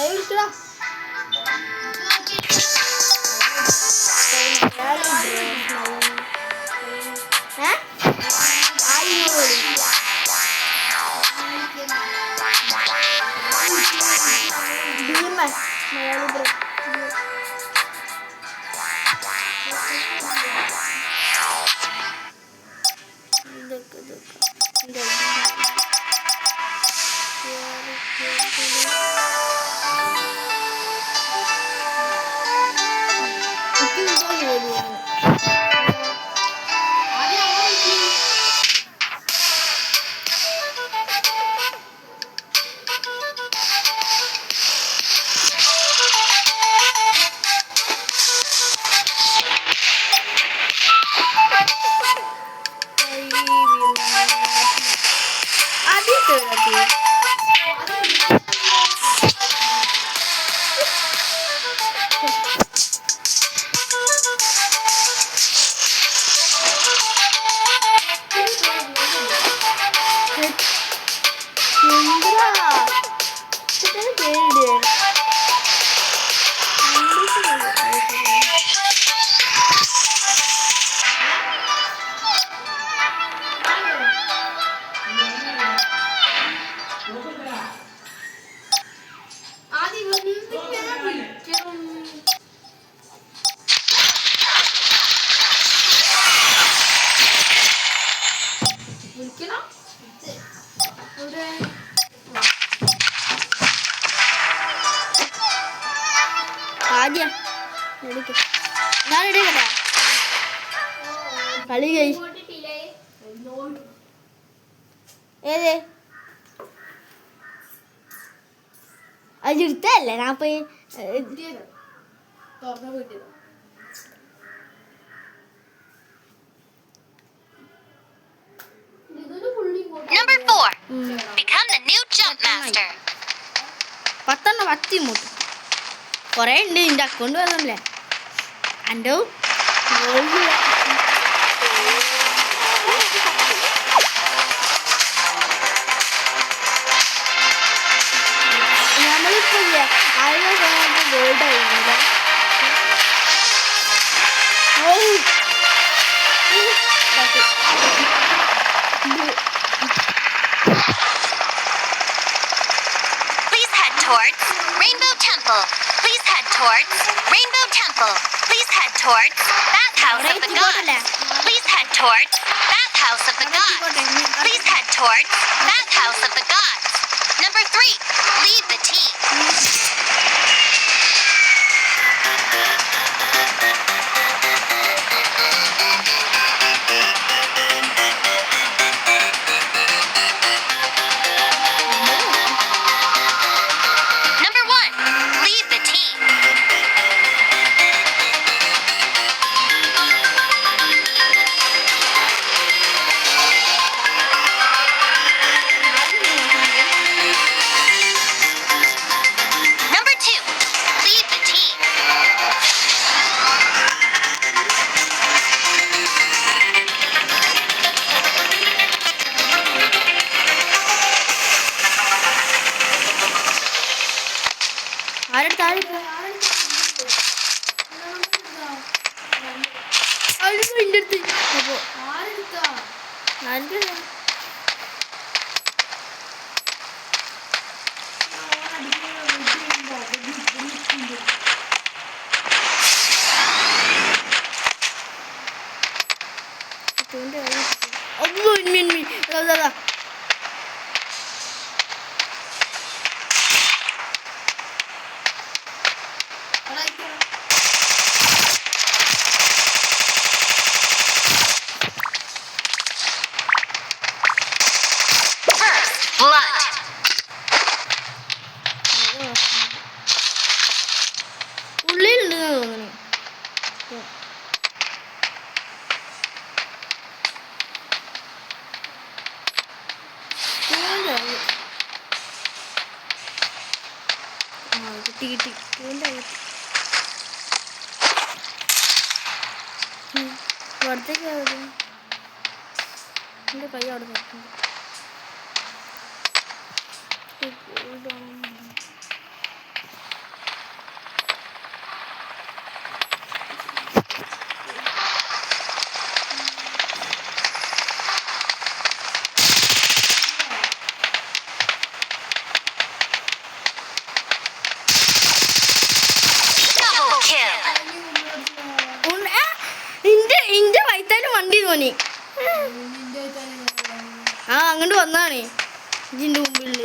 എടുക്കടാ. കളി ഏത് അതെടുത്തല്ലേ ഞാൻ പോയി Number 4. Become the new jump master. 10 മൂട്ട് കുറേ ഉണ്ട് നിന്റെ അക്കൗണ്ട് വന്നല്ലേ എൻ്റെ നമ്മളിപ്പോ ഗോൾഡ് ആയിരുന്നില്ല. Please head towards Rainbow Temple. Please head towards Rainbow Temple. Please head towards Bathhouse of the Gods. Please head towards Bathhouse of the Gods. Please head towards Bathhouse of the Gods. Number 3. Lead the team. Number 1. Lead the team. Number 2. Lead the team. First blood. ഉള്ളിലുണ്ട് തോന്നുന്നു. കിട്ടി പുറത്തേക്ക് എൻ്റെ കൈ അവിടെ നോക്കുന്നു. വന്നാണ് ഇതിന്റെ മുമ്പിൽ.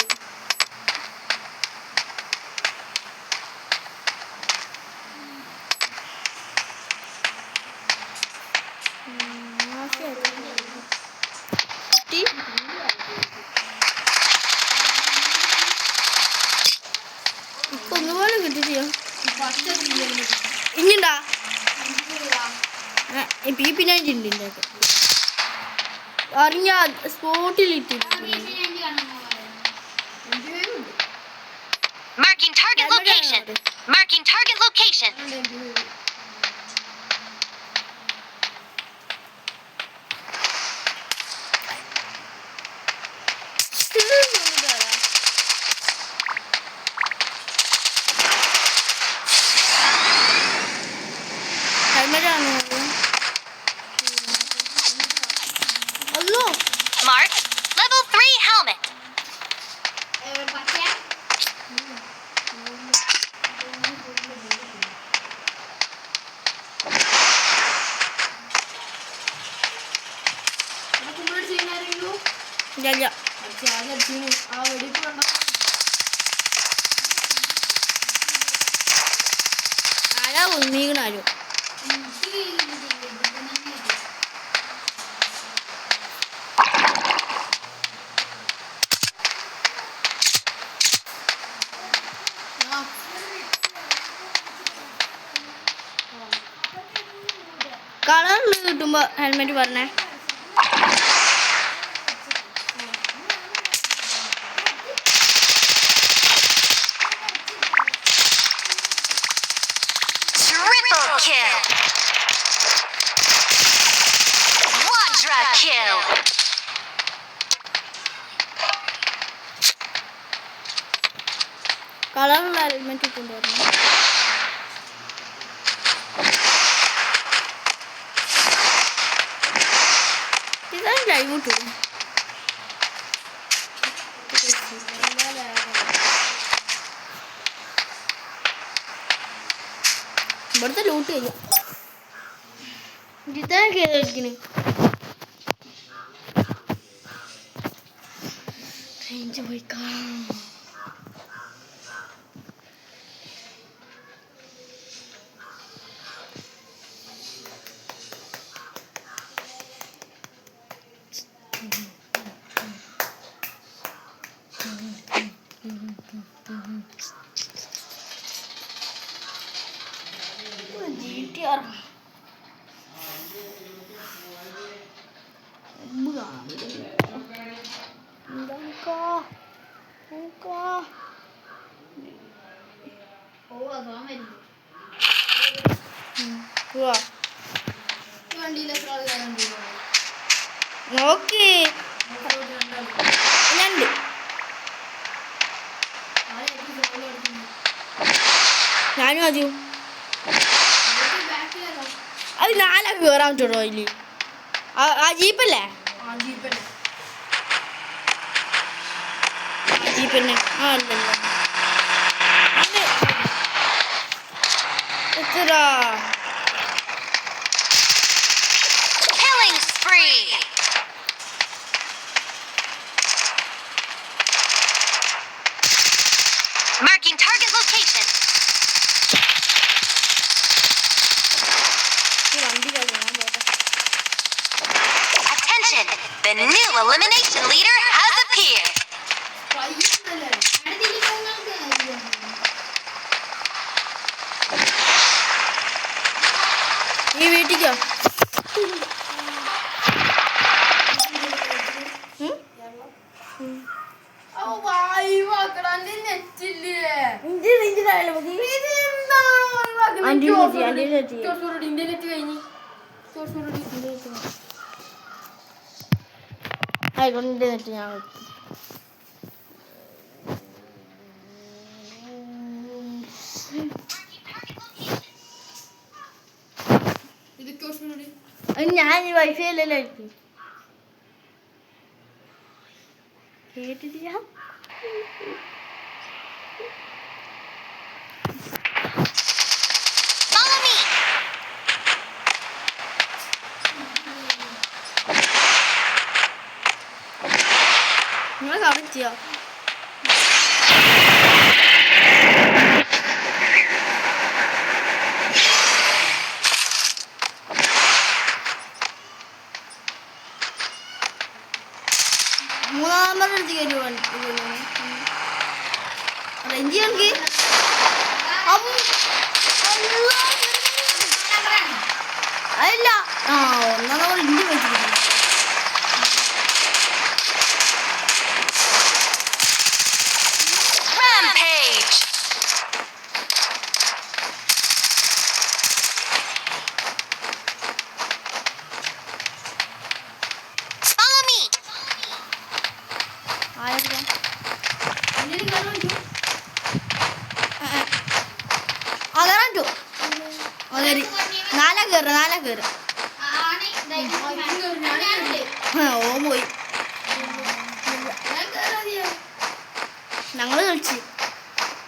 ഇപ്പൊ ഒന്നുപോലെ കിട്ടിയോ ഇഞ്ഞിണ്ടാ പിന്നെ ഉണ്ട് അറിഞ്ഞ സ്പോട്ടിലിട്ട്. Marking target location. Marking target location. Mark level 3 helmet. ആരാ ഒന്നീകണാരോ കളറിൽ കിട്ടുമ്പോ ഹെൽമെറ്റ് പറഞ്ഞേ. Triple kill. Quadra kill. കളറുള്ള ഹെൽമെറ്റ് കൊണ്ടുവരണം. ഇതാണ് ലൈവ് കിട്ടും. ഇവിടുത്തെ ലൂട്ട് ചെയ്യാം. ഇതാണ് കേൾക്കണേ റേഞ്ച് പോയിക്കാം. GTR നോക്കി രണ്ട് ഞാനും ആദ്യം അത് നാലൊക്കെ കയറാൻ പറ്റുള്ളൂ അതില്. ആ ജീപ്പല്ലേ ജീപ്പന്നെ ആ അല്ലല്ലോ എത്ര Killing spree. Marking target location. ഈ വണ്ടി കളിക്കാൻ പോട്ടെ. Attention, the new elimination leader has appeared. ഈ വീട്ടിക്കോ ആയിക്കോട്ടെ നെറ്റ് ഞാൻ ഞാൻ വൈഫൈ അല്ലല്ലോ കേട്ടിട്ടില്ല. Follow me. അവിടെ എത്തിയോ? മൂന്നാമത് എടുത്ത് കയറി റേഞ്ച് എനിക്ക് അല്ല ആ ഒന്നാം നമ്മൾ ഇന്ത്യ വെച്ചിരിക്കുന്നു. Rampage. Follow me. ആരൊക്കെ അകറാൻ അകരി നാലാ കയറ് ഓ പോയി. ഞങ്ങള് കളിച്ച്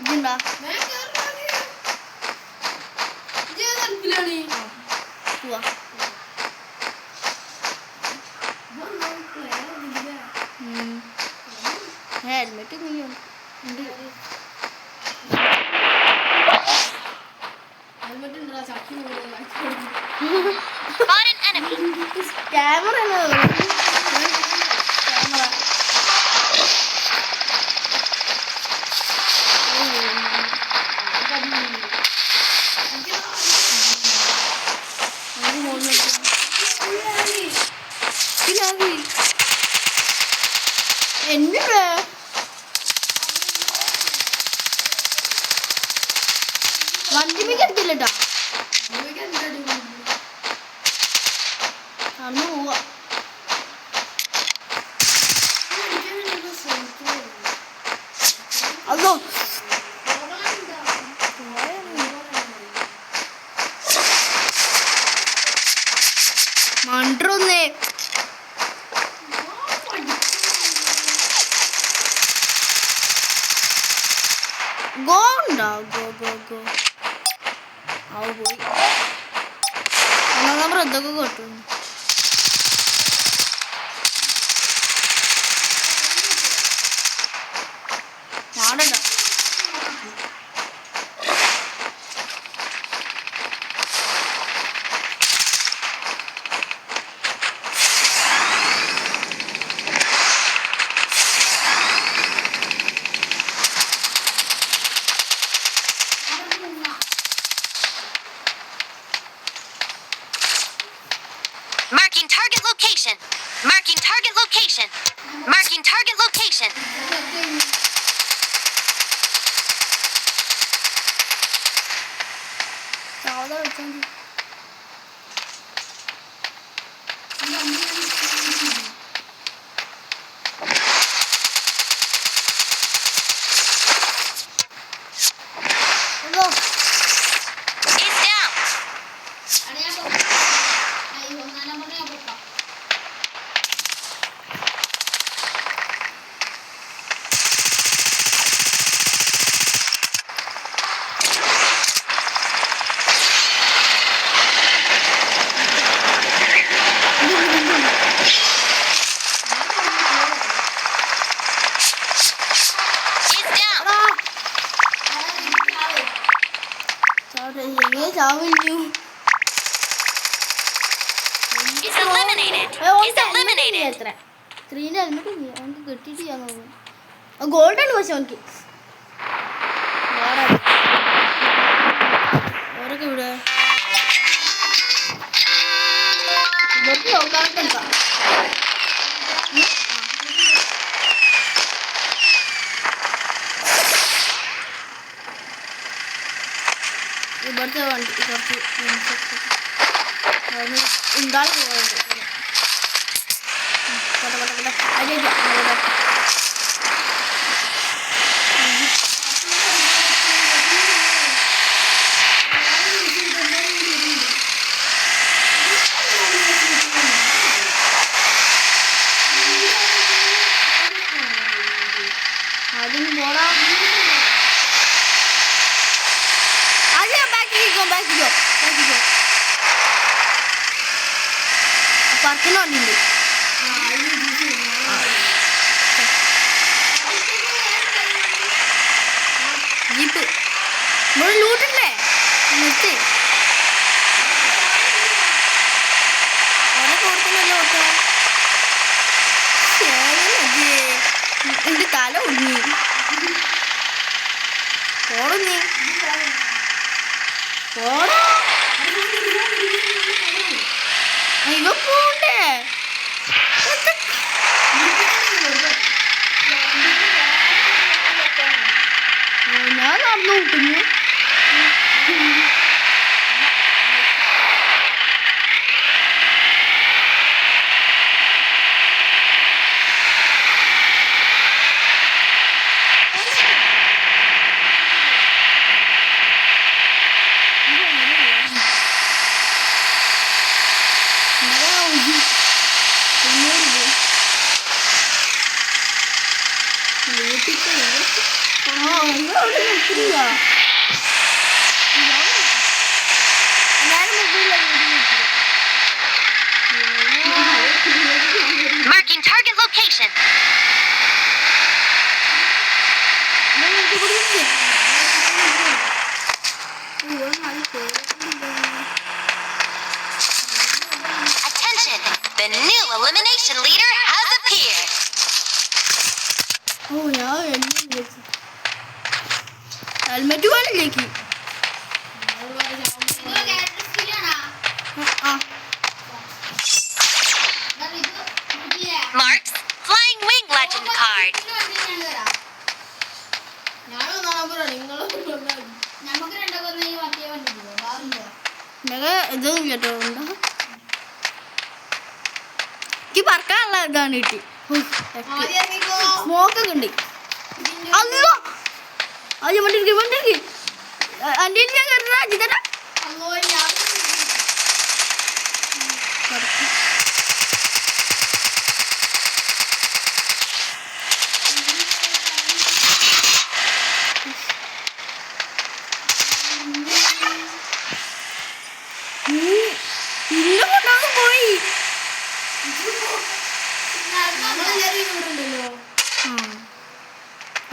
ഇതുണ്ടാ പോവാ. ഹെൽമെറ്റ് നീ ഉണ്ട്. Spot an enemy. ക്യാമറ എന്നെ വണ്ടിമേക്ക് എടുത്തില്ലട്ടാ അന്ന് പോവാ. അതോ മണ്ടൊന്നേ ഗോ ഉണ്ടോ? ഗോ ആ പോയി. ഒന്നാം നമ്പർ എന്തൊക്കെ കേട്ടു. പാടണ്ട Marking target location. Marking target location. Marking target location. സാധാ വെച്ചാൽ It's down. ചാവിഞ്ഞു. It's eliminated. It's eliminated. എത്ര 3 ഹെൽമെറ്റ് അവനക്ക് കിട്ടിയിട്ട് ചെയ്യാൻ നോക്കും. ഗോൾഡാണ് പക്ഷെ അവനക്ക് ഓരൊക്കെ ഇവിടെ ഇവർക്ക് നോക്കാനൊക്കെ എടുക്കാം. ഇവിടുത്തെ വണ്ടി കുറച്ച് ഉണ്ടാകും അതിന് പോടാ. പത്തിന് വണ്ടിയുണ്ട്. ലൂട്ട് ഇവിടെ ലൂട്ടല്ലേ നിർത്തി കൊടുക്കുന്നല്ലോ ഓട്ടോ എന്റെ തല ഒടുങ്ങി ഓടുന്നേ ഓടോ ഇവ പോണ്ടേ ഞാൻ നടന്നു കിട്ടുന്നു Marking target location. Attention! The new elimination leader has appeared. ഓ ഞാൻ helmet വേണില്ലേക്ക് Mark's Flying Wing Legend card. ഇതൊന്നും കേട്ടോ ഉണ്ടോ എനിക്ക് പറക്കാനുള്ള ഇതാണ് കിട്ടി സ്മോക്കൊക്കെ ഉണ്ട് അല്ലോ അത് വണ്ടി വണ്ടി അൻ്റെ ഞാൻ കയറാ ജിതന ഇല്ല കൊണ്ടാന്ന് പോയി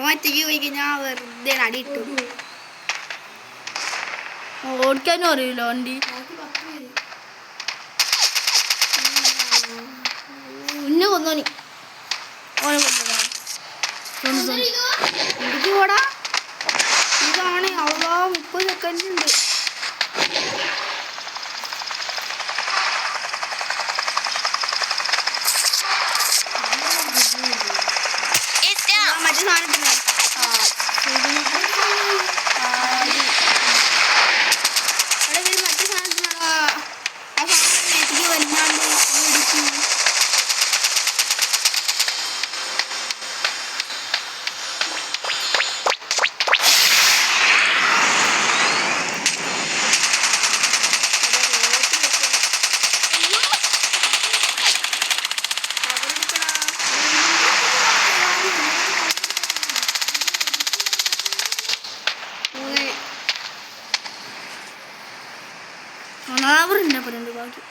ഒറ്റയ്ക്ക് പോയി കഴിഞ്ഞാൽ വെറുതെ അടിയിട്ടു ഓടിക്കാനും അറിയില്ല വണ്ടി ഇന്നെ കൊന്നോനി ഓനെ കൊന്നതാ എന്തൊക്കെ പോടാ ഇതാണ് അവളാ 30 സെക്കൻഡ് ഉണ്ട് മറ്റേ സാധനത്തിനെ മറ്റേ സാധനത്തിനാണ് ആ സാധനത്തിലേക്ക് വരുന്നാണ്ട് ഇടിച്ചു ഒന്നാവറുണ്ട് പറയുന്നത് ബാക്കി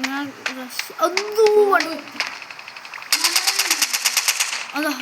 ഞാൻ അതാ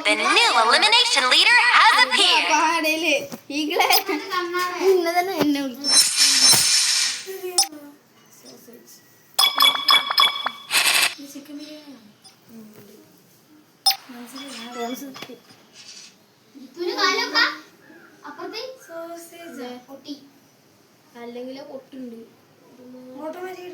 The new elimination leader has appeared. അല്ലെങ്കിൽ പൊട്ടുണ്ട് ഓട്ടോമാറ്റിക്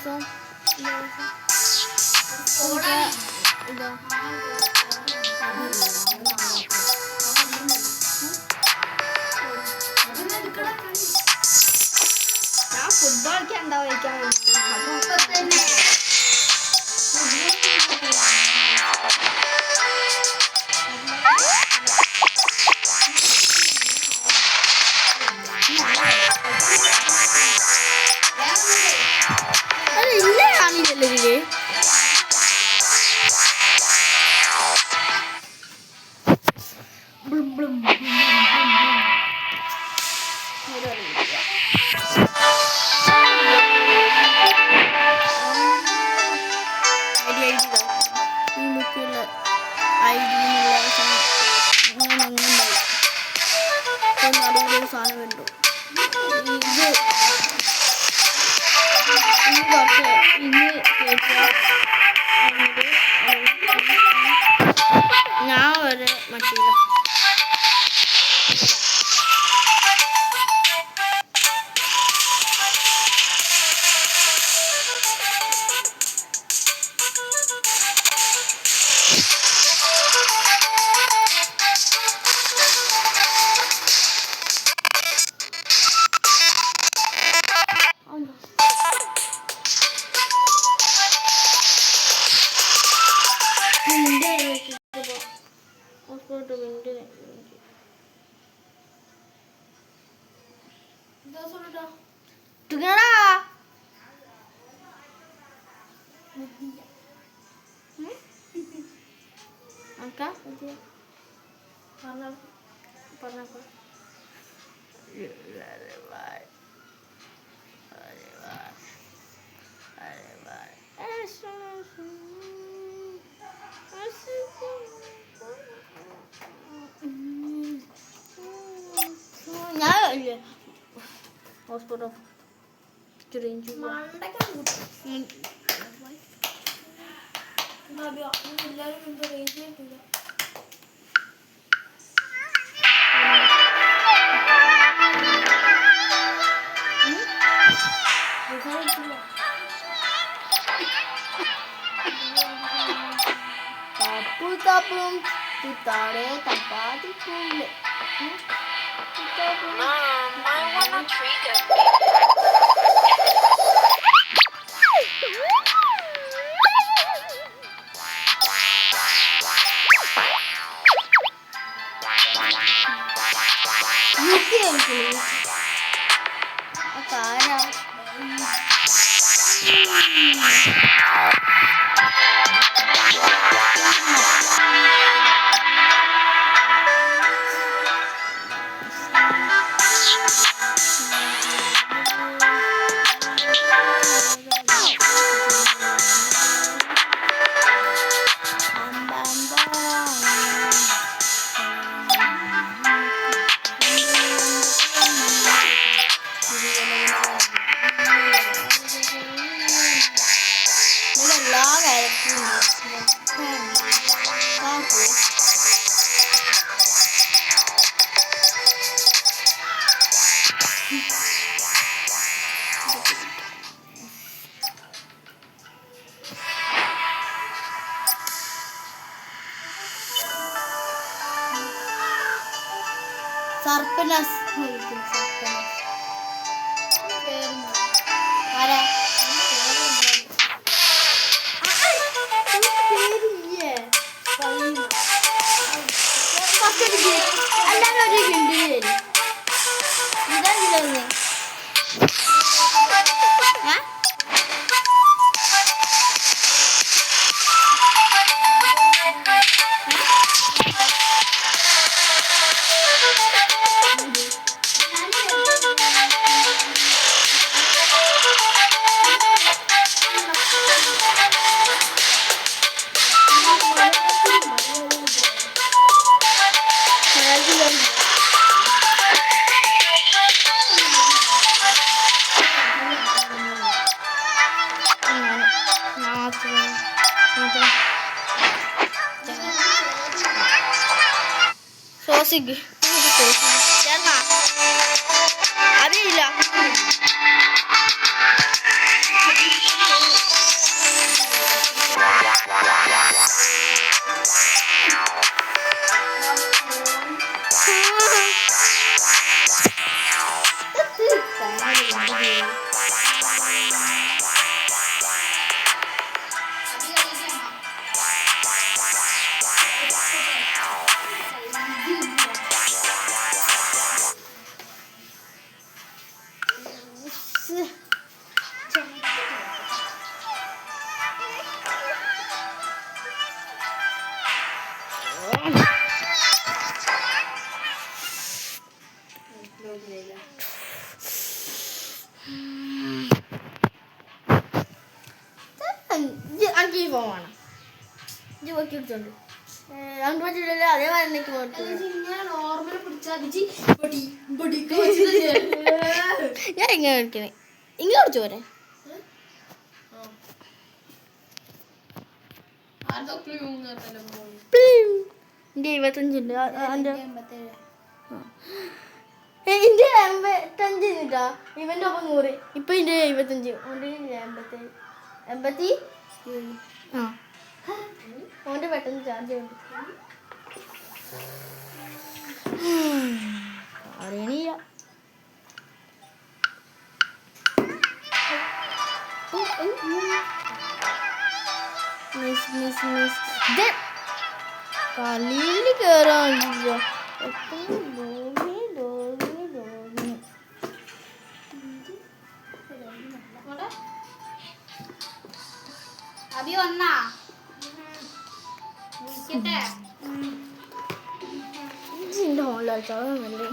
ദിവസം ഇതാ ഞാൻ ഫുട്ബോൾ കളിക്കാൻ ഉണ്ടാവാൻ അത് ഇല്ലേ കാണില്ലല്ലോ ഇതില് ഈ മുക്കുള്ള നടുവിലൊരു സാധനം ഉണ്ടോ ഇത് കുറച്ച് ഇന്ന് ഞാൻ ഒരു മറ്റേ ഞാൻ hospital tapum tutare tapati kule. Mom, I want a treat. Sarpenas. Ada. Sosig. Yan ma. Abi ila. അഞ്ച് ഫോമാണ് ഇത് നോക്കി എടുത്തോണ്ട് രണ്ട് പറ്റില്ല അതേമാതിരി എനിക്ക് നോർമൽ പിടിച്ചാൽ ഞാൻ ഇങ്ങനെ കളിക്കണേ ഇങ്ങനെ കളിച്ചു പോരെ എൻ്റെ 25 എൻ്റെ 85 കിട്ടാ ഇവൻ്റെ ഒപ്പം 100 ഇപ്പൊ എൻ്റെ 75 87 ആ ഓൻ്റെ പെട്ടെന്ന് ചാർജ് ഉണ്ട് അറിയണില്ല കളിയിൽ കയറാനില്ല അബി വന്നാ വിളിക്കട്ടെ ഇതിൻ്റെ ഹോളിലാച്ചാളല്ലേ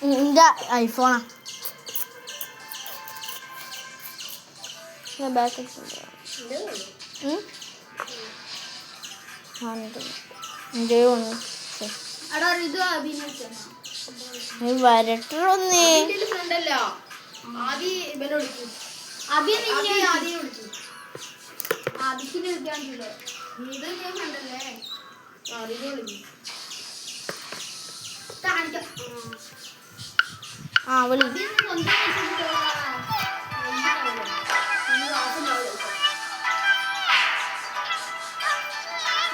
എൻ്റെ ഐഫോണാ ഞാൻ ബാക്ക് എടാ ഇത് അബിനെ വരട്ടൊന്നേ ഫ്രണ്ടല്ലോ ആദ്യം ഇവനെ വിളിക്കും ആദ്യം വിളിച്ചു ആദ്യത്തിന് വിളിക്കാണ്ടില്ലേ ഇത് ഞാൻ ഫ്രണ്ടല്ലേ ആദ്യം വിളിക്കും കാണിക്കാം ആ വിളി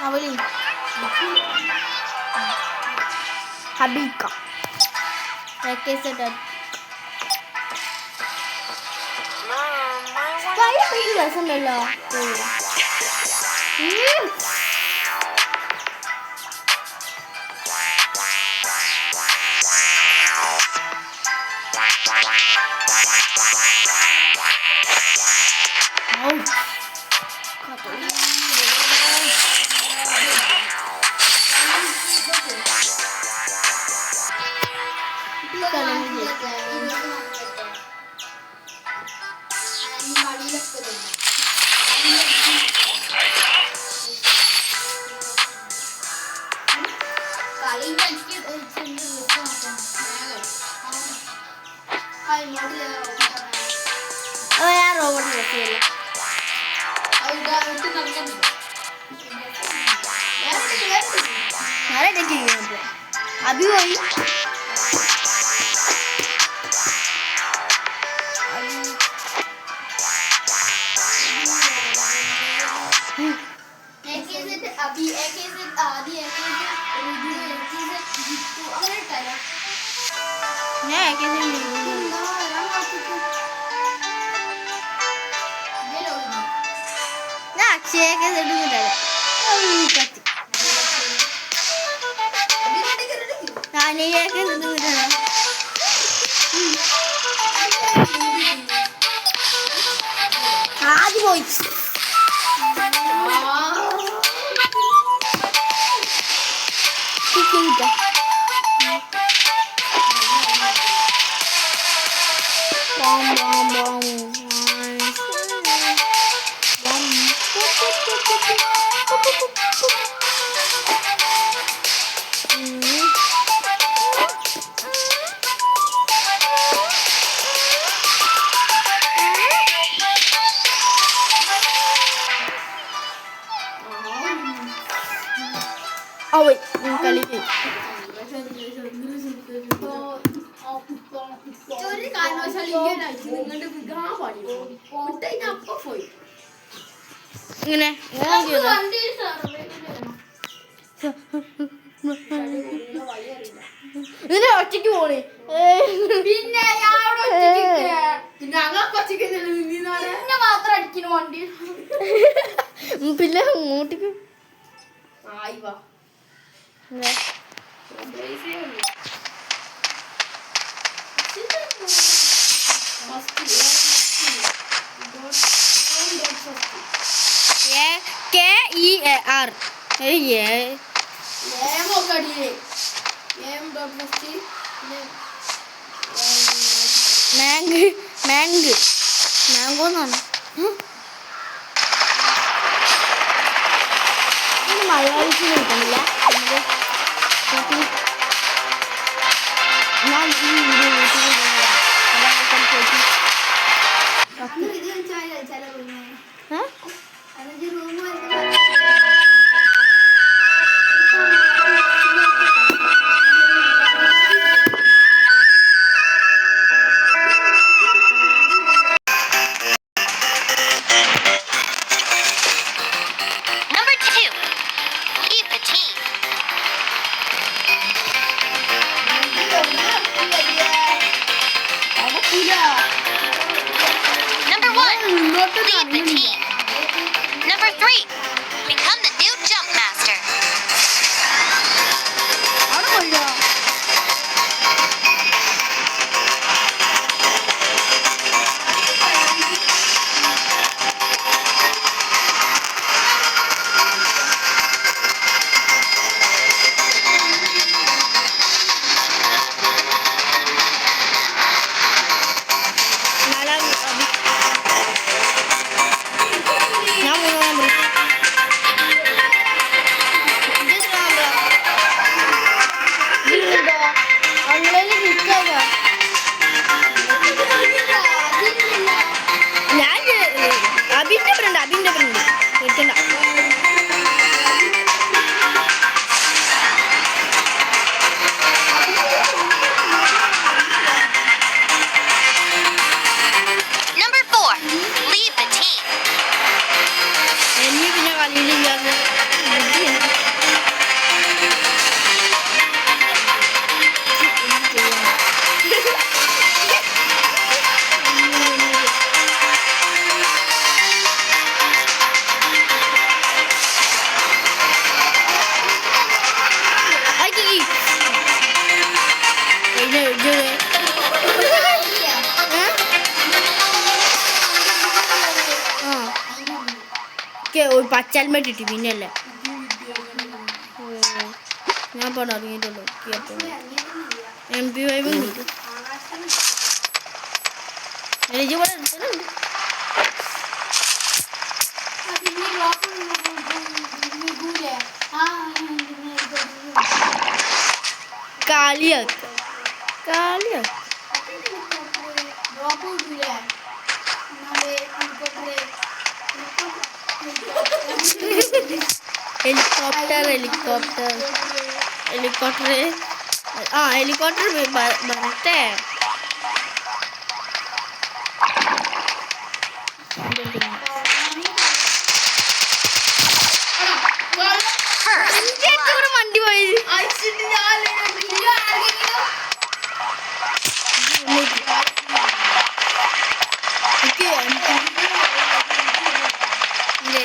ആ വിളി ഹബീക്ക രസമുണ്ടല്ലോ ഞാൻ റോബോട്ട് രസമില്ല അഭി പോയി ഞാൻ അക്ഷയൊക്കെ ഞാനൊക്കെ ആദ്യം പോയി Oh wait, kali ini. ഒരു കാരണവശാലും നിങ്ങളുടെ വിഗ്രഹം പാടി അപ്പൊ പോയി ഇങ്ങനെ വണ്ടി ഒറ്റയ്ക്ക് പോണ് പിന്നെ ഞാൻ അവിടെ ഒറ്റയ്ക്ക് നിൽക്കാ. പിന്നെ അങ്ങ് കൊച്ചയ്ക്ക് നിന്നാണ് പിന്നെ മാത്രം അടിക്കുന്നു വണ്ടി പിന്നെ മൂട്ടിക്ക് ആയി വാ KEAR മാങ്കോന്നാണ് മലയാളത്തിൽ കിട്ടുന്നില്ല ഞാൻ ഈ video Number 2. Leave the team. Number 1. Lead the team. Number 3. Become the new jump master. അബിന്റെ ഫ്രണ്ട് കിട്ടണ്ട Number 4. Lead the team. എനിക്ക് പിന്നെ കളിയിലില്ലാതെ ഒരു പച്ചാൽമേട്ട് ഇട്ടി പിന്നല്ലേ ഞാൻ പണം ഇറങ്ങിയിട്ടുള്ളൂ MP5 കിട്ടും കാളിയാക്ക ഹെലികോപ്റ്റർ വരട്ടെ First blood. വണ്ടി പോയത്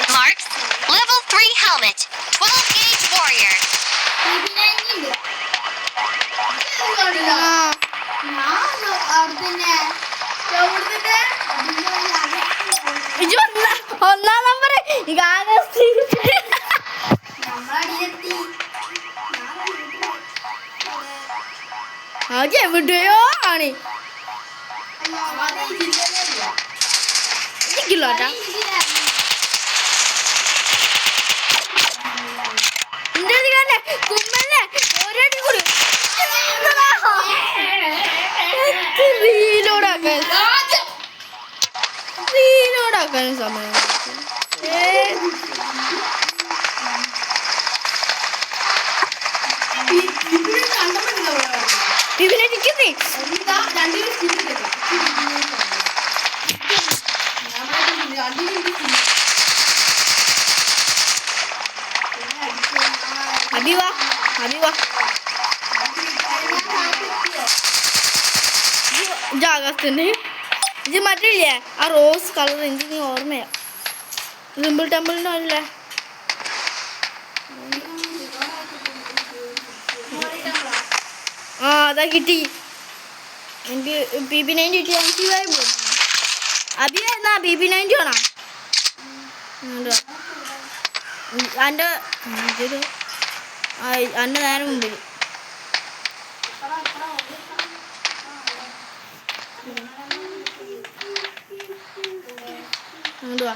Marks. Level 3 helmet. 12 gauge warrior. ഒന്നാം നമ്പർ അത് എവിടെയോ ആണ് എനിക്കില്ലോട്ടാ കുമ്മല്ലേ ഒരടി കൂടി റീലോടാക്കാൻ സമയം വിപിനെ നിൽക്കുന്നേ അബിവാ ജാഗസ്തുണ്ട് ഇത് മറ്റില്ലേ ആ റോസ് കളർ എനിക്ക് നീ ഓർമ്മയാ സിമ്പിൾ ടെമ്പിളിൻ്റെ അല്ലേ ആ അതാ കിട്ടി എനിക്ക് PP90 കിട്ടി എനിക്ക് അഭിയായിരുന്നാ PP90 വേണോ എൻ്റെ നേരം മുമ്പിൽ എന്തുവാ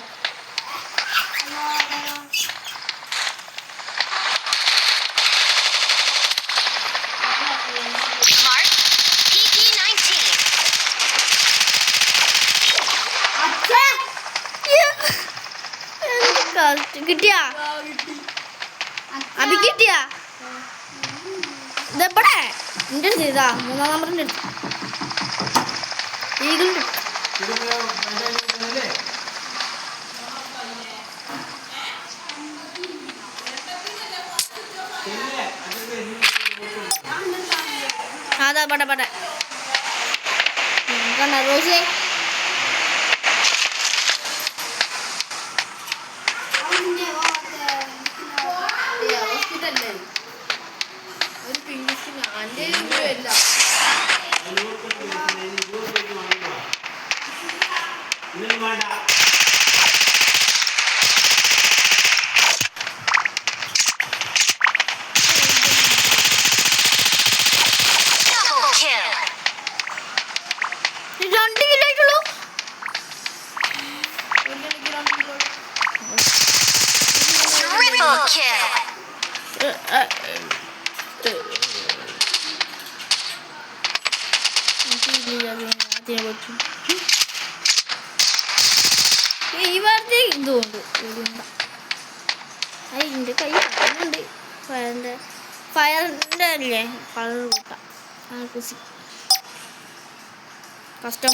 Mark PP19. കിട്ടിയാ അഭി കിട്ടിയാ ഇതെപ്പടെ എൻ്റെ അടുത്ത് ഇതാ 3-ാം നമ്പറിൻ്റെ അടുത്ത് ഈഗിളുണ്ട് അതാ പട പട കണ്ട റോസേ ഒരു പിങ്കിന് അന്റെ ഇല്ല Double kill. 2 കിലോ ആയിട്ടുള്ളൂ Triple kill. ഈ വാർത്ത ഇതുകൊണ്ട് അതിൻ്റെ കൈ ഉണ്ട് ഫയറിൻ്റെ അല്ലേ കളർ കൂട്ടാം കസ്റ്റം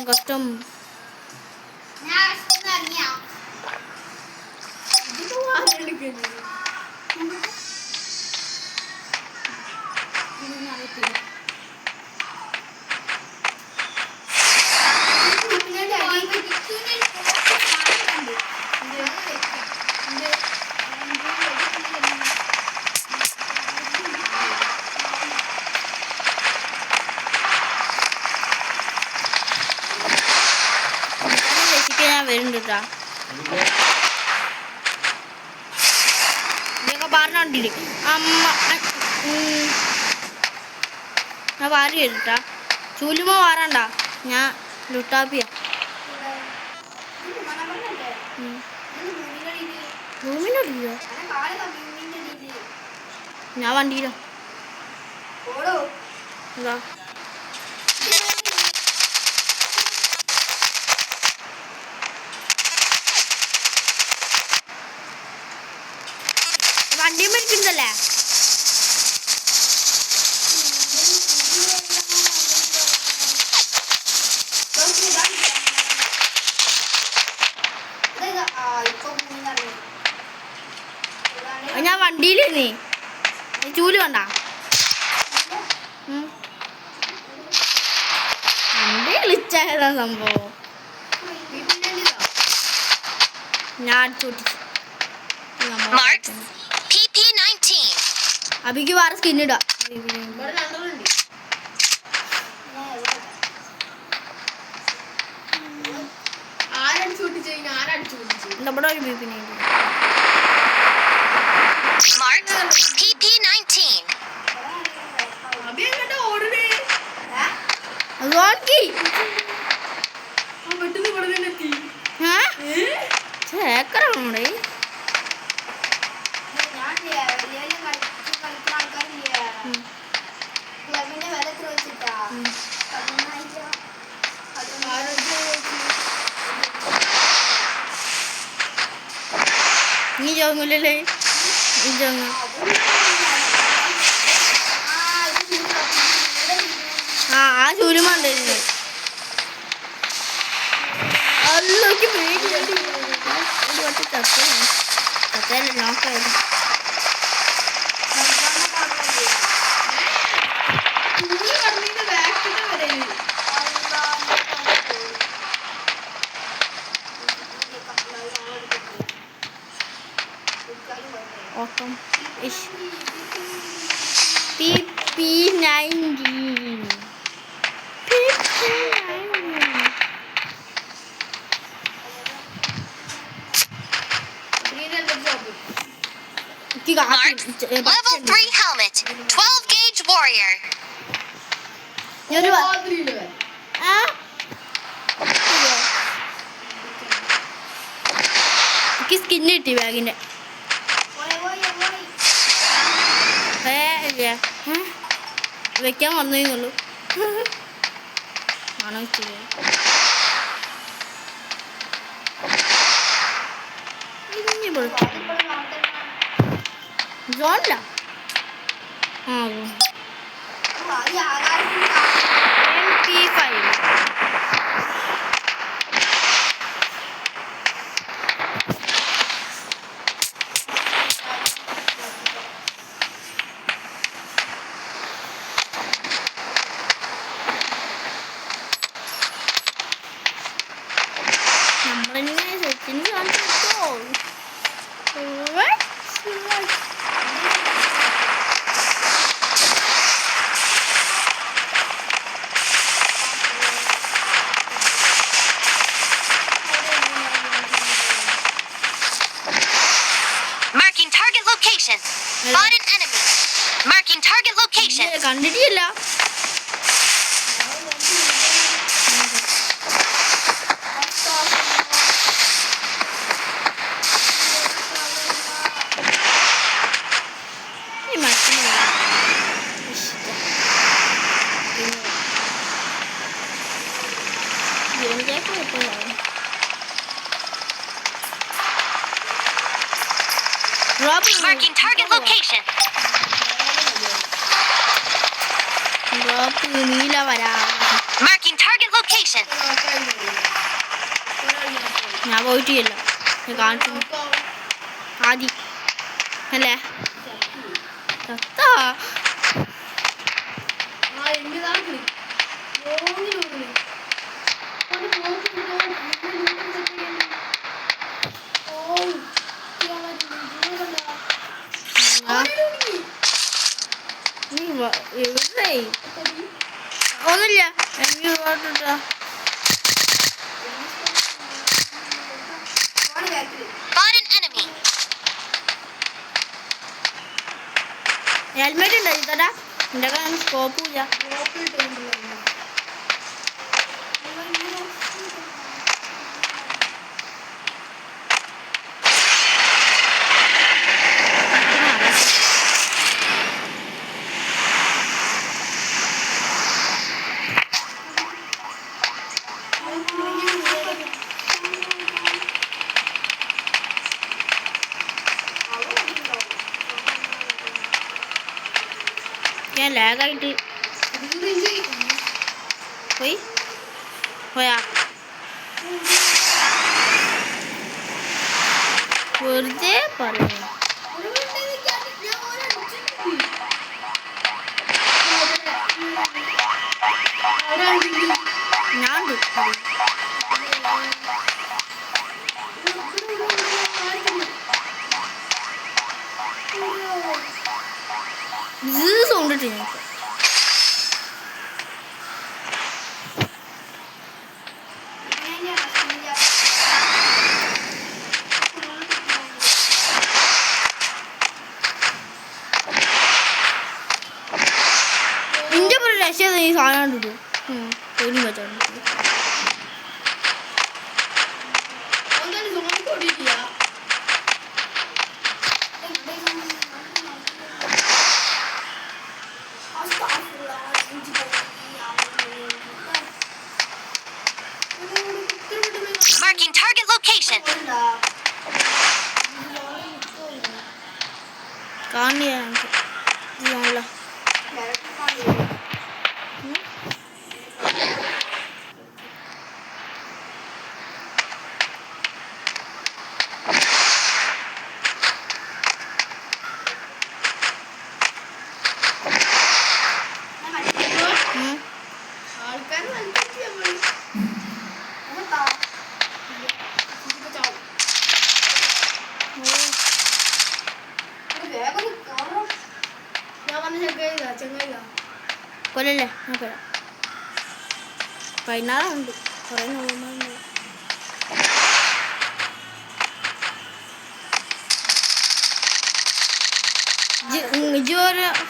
ഞാൻ വരുന്നുണ്ട് കേട്ടാ ഇതൊക്കെ പറഞ്ഞോണ്ടിരി അമ്മ ഞാൻ വാരി വരട്ടാ ചൂലുമ വാറണ്ട ഞാൻ ലുട്ടാപ്പിയാ റൂമിനടിയോ ഞാൻ വണ്ടിയിലോ എന്താ വണ്ടി മേടിക്കുന്നല്ലേ ഞാൻ വണ്ടിയിലിരുന്നേ ചൂല് വേണ്ട വണ്ടി വിളിച്ചായതാ സംഭവം ഞാൻ ചൂട്ടിച്ചു Mark PP19. അഭിക്ക് വേറെ സ്കിന്നിടാ നമ്മുടെ ഒരു PP90 Mark PP19. അത് ഓൾക്കി ചേക്കറേ നീ ചോങ്ങില്ലല്ലേ ഈ ചോങ്ങ ആ ചൂലുമുണ്ട് അല്ലോക്ക് പേടി ചത്തല്ലേ നോക്കായിരുന്നു 19. Mark, level 3 helmet, 12 gauge warrior. Skin കിട്ടി ബാഗിന്റെ വെക്കാൻ വന്നേന്നുള്ളൂ ആണോ ജോണില്ല ആ MP5 നമ്മളെങ്ങനെ സെറ്റിന് കാണിച്ചോ Marking target location. Spot an enemy. Marking target location. കണ്ടിട്ടില്ല Marking target location. നീല വരാ Marking target location. ഞാൻ പോയിട്ടില്ല കാണിച്ചു ആദി അല്ലേ സത്താ ഒന്നുമില്ല എനിക്ക് Spot an enemy. ഹെൽമെറ്റ് ഉണ്ടോ ചേട്ടാ എൻ്റെ സ്കോപ്പില്ല ഞാൻ ലാഗായിട്ട് പോയി പോയാ വെറുതെ പറഞ്ഞു ഞാൻ സൗണ്ട് ഇട്ട് ഞങ്ങൾക്ക് ഇന്റെ രക്ഷ ഈ സാധനം ഇട്ടു ഒരു മച്ചാണ് Marking target location. കാണില്ല വേഗം കൊല്ലല്ലേ നോക്കാം 16 ഉണ്ട് കുറേ നോക്കുന്നുണ്ട്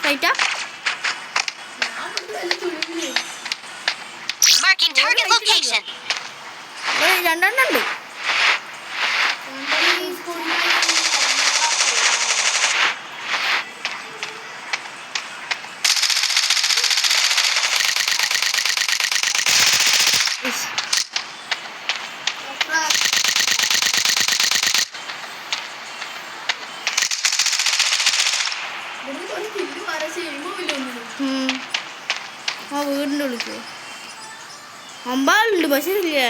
ഫൈറ്റാ Marking target location. രണ്ടെണ്ണം ഉണ്ട് ആ വീടിൻ്റെ വിളിക്കോ അമ്പാളുണ്ട് പക്ഷേ ഇല്ലേ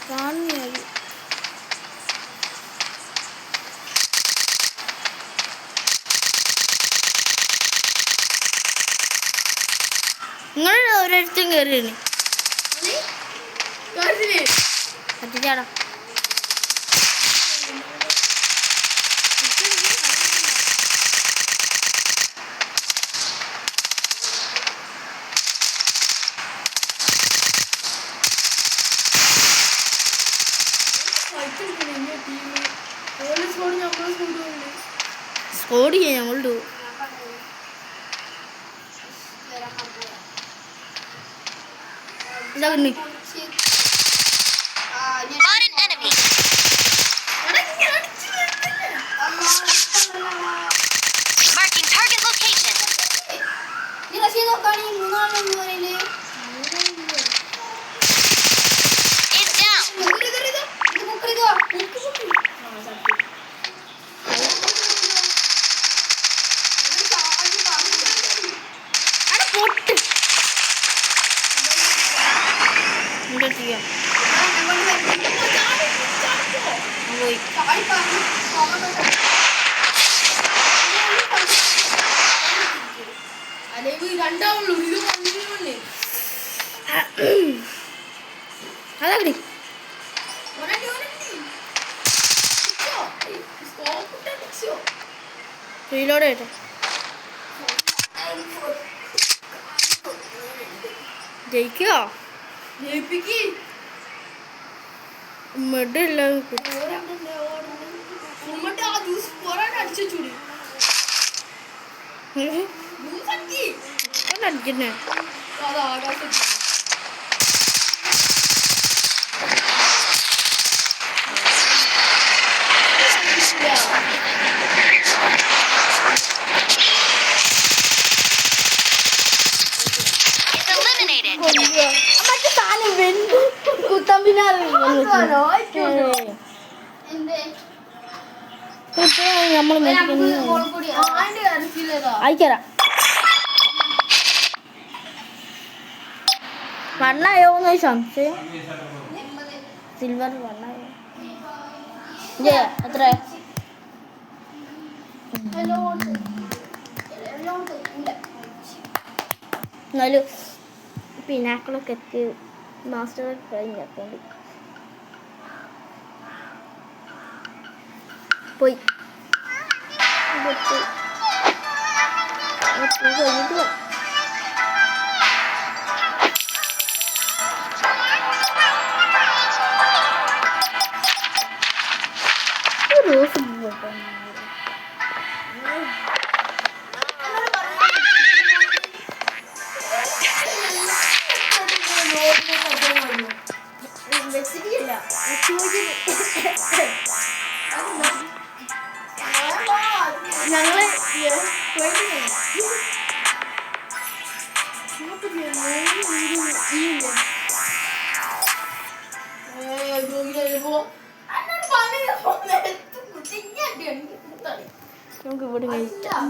കാണുന്നത് നിങ്ങൾ ഓരോരുത്തരും കയറിയാണ് കത്തിച്ചാടാ സ്കോഡ് ചെയ്യാം ഞങ്ങളുടെ ഇതാ കിണ്ണി Spot an enemy. Marking target location. Is down. അവിടെ പൊട്ട് എന്താ ചെയ്യാം പോയി രണ്ടാവുള്ളൂ ഇത് കണ്ടില്ലേ അതാ കിട്ടി റീലോഡ് ചെയ്യട്ടെ ജയിക്കോ മെഡില്ല അടിക്കുന്നേ Is eliminated. മറ്റേ സാധനം വെന്തു കുത്തമ്പിനാണ് നമ്മൾ അയക്കരാ വണ്ണായോന്ന് സംശയം സിൽവർ വണ്ണായോ എത്ര എന്നാലും പിന്നാക്കളൊക്കെ എത്തി മാസ്റ്റർ കഴിഞ്ഞപ്പോണ്ട് പോയി കഴിഞ്ഞിട്ട് റോസ് ഞങ്ങള് നമുക്ക് ഇവിടെ കഴിക്കാം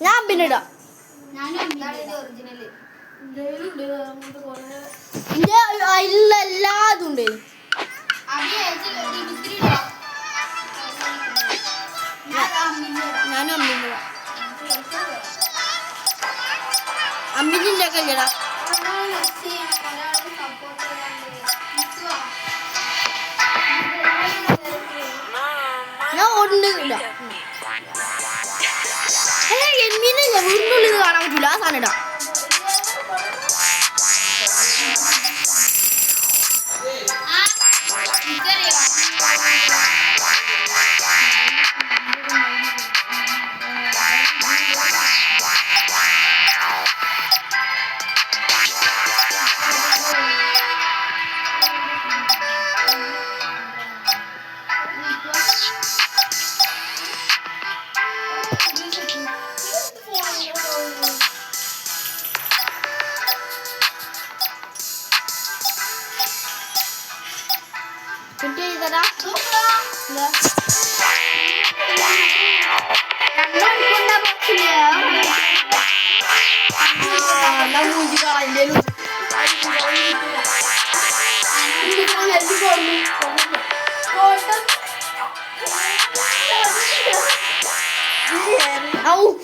ഞാൻ പിന്നെ ഇടാം എല്ലാതും ഉണ്ട് ഞാനും അമ്മിൻ്റെ ഒക്കെ ഇല്ലടാ ഉണ്ട് ഇടാം മീനില്ല വീടിനുള്ളിൽ നിന്ന് കാണാൻ പറ്റില്ല ആ സാധനം ഇടാം Au,